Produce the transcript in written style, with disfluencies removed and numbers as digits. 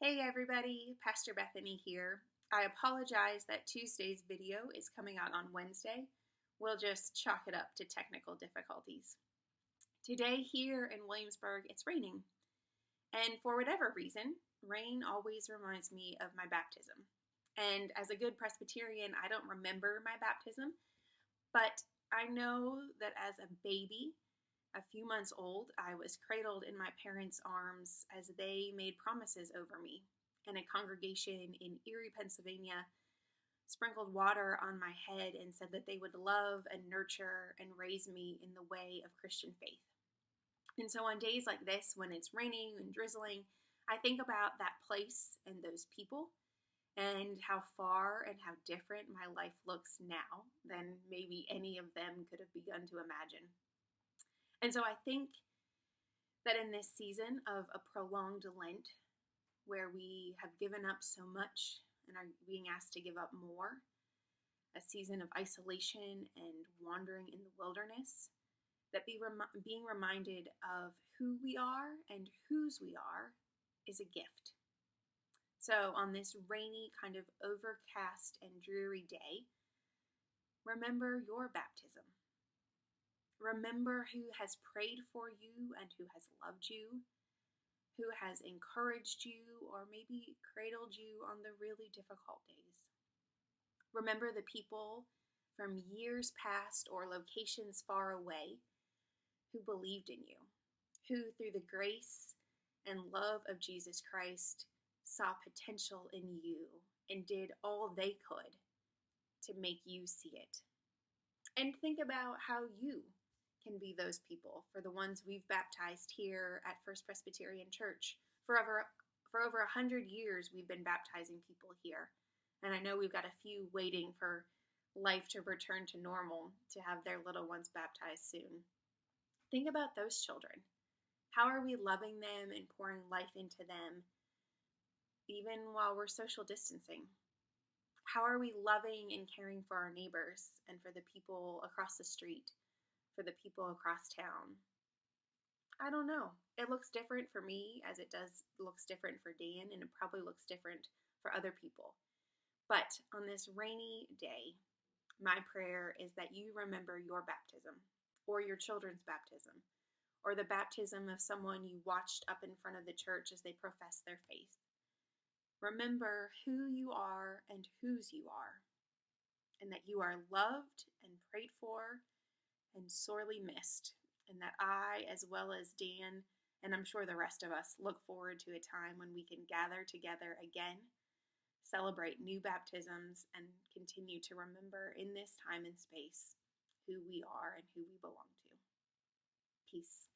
Hey everybody, Pastor Bethany here. I apologize that Tuesday's video is coming out on Wednesday. We'll just chalk it up to technical difficulties. Today here in Williamsburg, it's raining. And for whatever reason, rain always reminds me of my baptism. And as a good Presbyterian, I don't remember my baptism, but I know that as a baby, a few months old, I was cradled in my parents' arms as they made promises over me, and a congregation in Erie, Pennsylvania, sprinkled water on my head and said that they would love and nurture and raise me in the way of Christian faith. And so on days like this, when it's raining and drizzling, I think about that place and those people and how far and how different my life looks now than maybe any of them could have begun to imagine. And so I think that in this season of a prolonged Lent, where we have given up so much and are being asked to give up more, a season of isolation and wandering in the wilderness, that being reminded of who we are and whose we are is a gift. So on this rainy, kind of overcast and dreary day, remember your baptism. Remember who has prayed for you and who has loved you, who has encouraged you or maybe cradled you on the really difficult days. Remember the people from years past or locations far away who believed in you, who through the grace and love of Jesus Christ saw potential in you and did all they could to make you see it. And think about how you can be those people for the ones we've baptized here at First Presbyterian Church. For over 100 years, we've been baptizing people here. And I know we've got a few waiting for life to return to normal to have their little ones baptized soon. Think about those children. How are we loving them and pouring life into them, even while we're social distancing? How are we loving and caring for our neighbors and for the people across the street, for the people across town? I don't know. It looks different for me as it looks different for Dan, and it probably looks different for other people. But on this rainy day, my prayer is that you remember your baptism, or your children's baptism, or the baptism of someone you watched up in front of the church as they profess their faith. Remember who you are and whose you are, and that you are loved and prayed for and sorely missed, and that I, as well as Dan, and I'm sure the rest of us, look forward to a time when we can gather together again, celebrate new baptisms, and continue to remember in this time and space who we are and who we belong to. Peace.